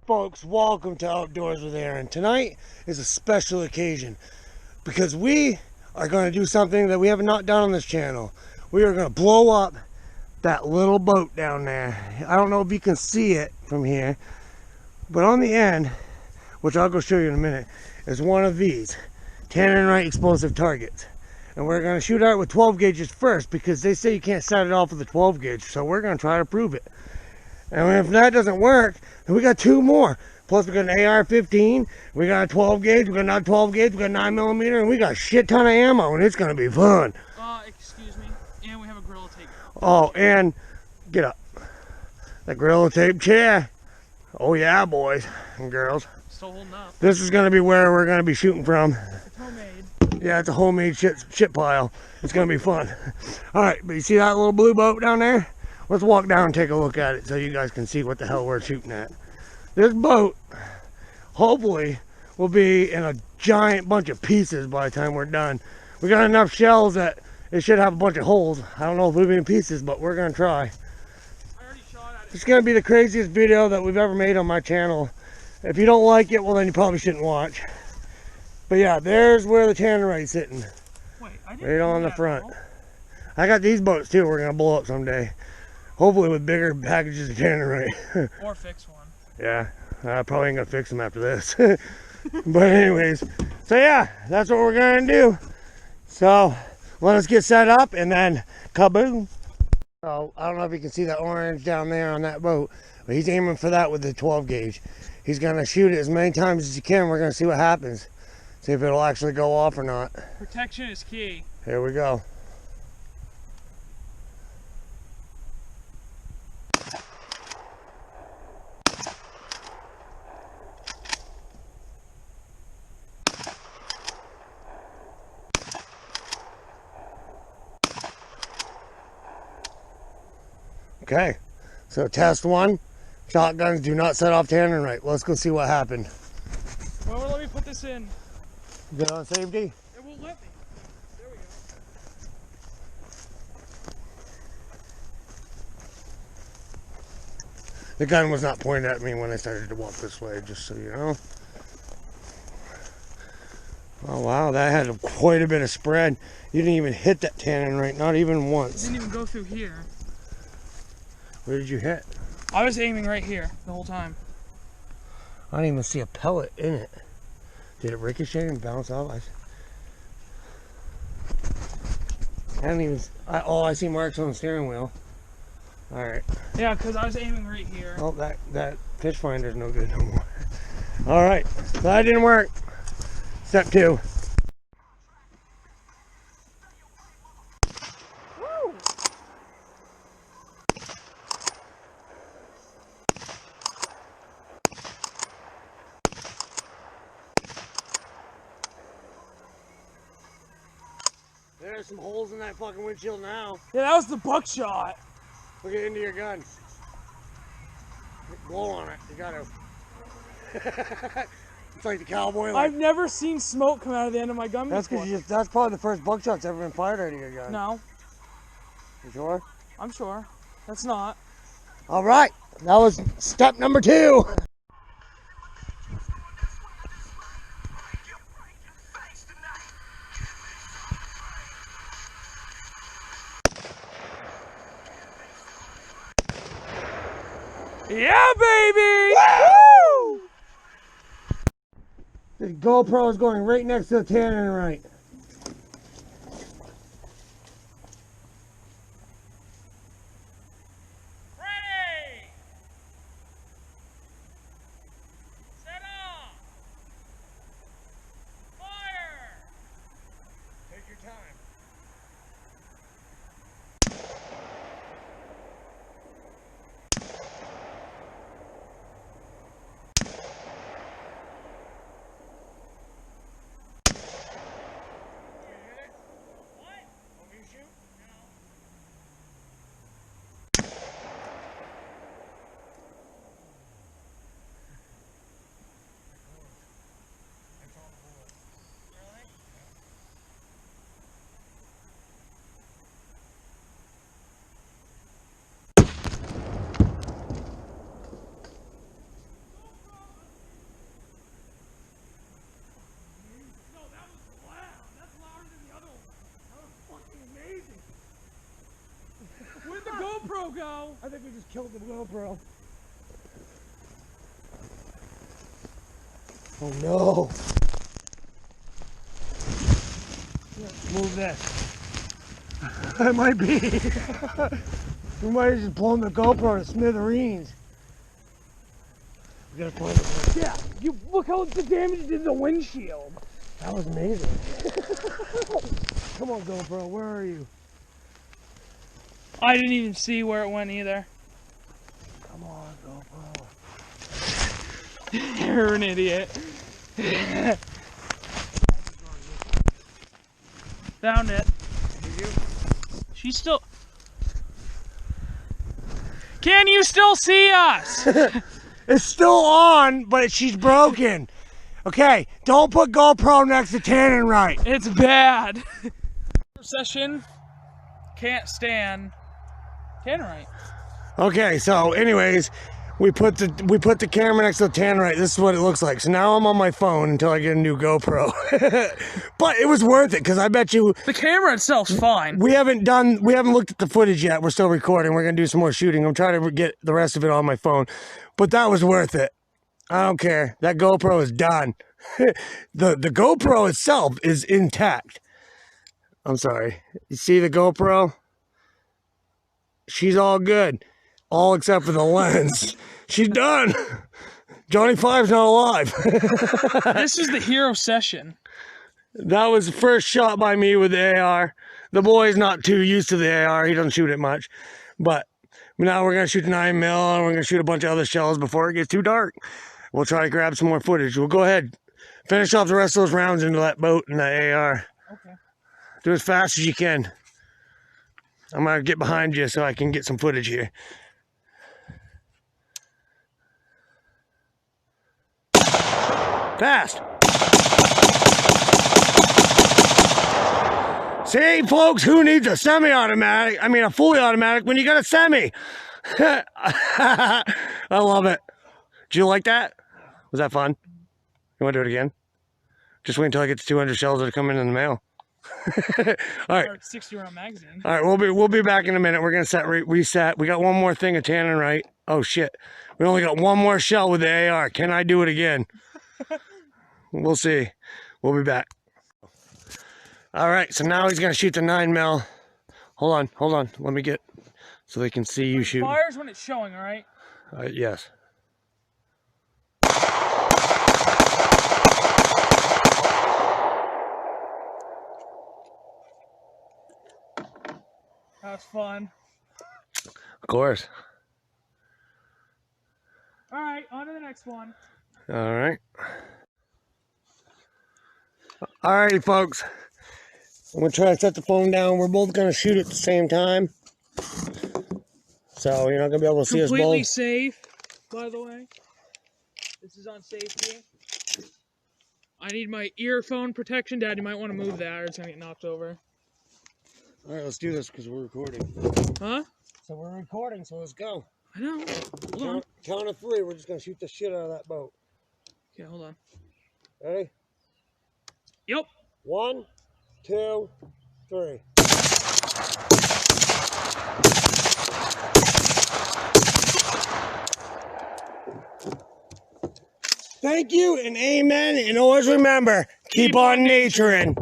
Folks, welcome to Outdoors with Aaron. Tonight is a special occasion because we are going to do something that we have not done on this channel. We are going to blow up that little boat down there. I don't know if you can see it from here, but on the end, which I'll go show you in a minute, is one of these tannerite explosive targets. And we're going to shoot out with 12 gauges first because they say you can't set it off with a 12 gauge, so we're going to try to prove it. And if that doesn't work, then we got two more. Plus we got an AR-15, we got a 12 gauge, we got another 12 gauge, we got 9mm, and we got a shit ton of ammo, and it's gonna be fun. Excuse me, and we have a Gorilla Tape. Oh, and get up. That Gorilla Tape chair. Oh yeah, boys and girls. Still holding up. This is gonna be where we're gonna be shooting from. It's homemade. Yeah, it's a homemade shit pile. It's gonna be fun. All right, but you see that little blue boat down there? Let's walk down and take a look at it so you guys can see what the hell we're shooting at. This boat, hopefully, will be in a giant bunch of pieces by the time we're done. We got enough shells that it should have a bunch of holes. I don't know if we'll be in pieces, but we're gonna try. I already shot at it. It's gonna be the craziest video that we've ever made on my channel. If you don't like it, well then you probably shouldn't watch. But yeah, there's where the tannerite's sitting. Wait, I didn't right on the front. I got these boats too we're gonna blow up someday. Hopefully with bigger packages of tannerite. Or fix one. Yeah, I probably ain't gonna fix them after this. But anyways, so yeah, that's what we're gonna do. So let us get set up and then kaboom. So I don't know if you can see that orange down there on that boat, but he's aiming for that with the 12 gauge. He's gonna shoot it as many times as he can. We're gonna see what happens. See if it'll actually go off or not. Protection is key. Here we go. Okay, so test one. Shotguns do not set off tannerite. Let's go see what happened. Well, let me put this in. Get on safety. It won't let me. There we go. The gun was not pointed at me when I started to walk this way, just so you know. Oh wow, that had quite a bit of spread. You didn't even hit that tannerite, not even once. It didn't even go through here. Where did you hit? I was aiming right here the whole time. I didn't even see a pellet in it. Did it ricochet and bounce off? I don't even. Oh, I see marks on the steering wheel. All right. Yeah, because I was aiming right here. Oh, that fish finder's no good no more. All right, so that didn't work. Step two. There's some holes in that fucking windshield now. Yeah, that was the buckshot. Look at into your gun. Blow on it. You gotta. It's like the cowboy. Like, I've never seen smoke come out of the end of my gun that's before. because that's probably the first buckshot that's ever been fired out of your gun. No. You sure? I'm sure. That's not. All right. That was step number two. Yeah, baby! Woo! The GoPro is going right next to the tannerite. Ready! Set off! Fire! Take your time. think we just killed the GoPro. Oh no. Move this. That might be. We might have just blown the GoPro to smithereens. We gotta find it. Yeah, you look how the damage did the windshield. That was amazing. Come on, GoPro, where are you? I didn't even see where it went either. Come on, GoPro. You're an idiot. Found it. Did you? She's still... Can you still see us? It's still on, but she's broken. Okay, don't put GoPro next to tannin right. It's bad. Session can't stand tannerite. Okay, so anyways, we put the camera next to the tannerite. This is what it looks like. So now I'm on my phone until I get a new GoPro. But it was worth it because I bet you The camera itself's fine. we haven't looked at the footage yet. We're still recording. We're gonna do some more shooting. I'm trying to get the rest of it on my phone, but that was worth it. I don't care. That GoPro is done. the GoPro itself is intact. I'm sorry. You see the GoPro? She's all good. All except for the lens. She's done. Johnny Five's not alive. This is the hero session. That was the first shot by me with the AR. The boy's not too used to the AR. He doesn't shoot it much. But now we're going to shoot the 9mm and we're going to shoot a bunch of other shells before it gets too dark. We'll try to grab some more footage. We'll go ahead. Finish off the rest of those rounds into that boat and the AR. Okay. Do as fast as you can. I'm going to get behind you so I can get some footage here. Fast. See, folks, who needs a semi-automatic? I mean, a fully automatic when you got a semi. I love it. Did you like that? Was that fun? You want to do it again? Just wait until I get to 200 shells that are coming in the mail. All right. 60 round magazine. All right, we'll be back in a minute. We're gonna reset. We got one more thing of tannin right. Oh shit. We only got one more shell with the AR. Can I do it again? We'll see. We'll be back. All right, so now he's gonna shoot the 9mm. Hold on. Let me get so they can see you shoot. Fires when it's showing, all right? Yes. That was fun. Of course. All right, on to the next one. All right. All righty, folks. I'm gonna try to set the phone down. We're both gonna shoot at the same time, so you're not gonna be able to see us both. Completely safe, by the way. This is on safety. I need my earphone protection. Dad, you might want to move that or it's gonna get knocked over. All right, let's do this because we're recording. Huh? So we're recording, so let's go. I know. Hold on. Count of 3. We're just gonna shoot the shit out of that boat. Okay, hold on. Ready? Yep. 1, 2, 3. Thank you and amen. And always remember, keep on naturing.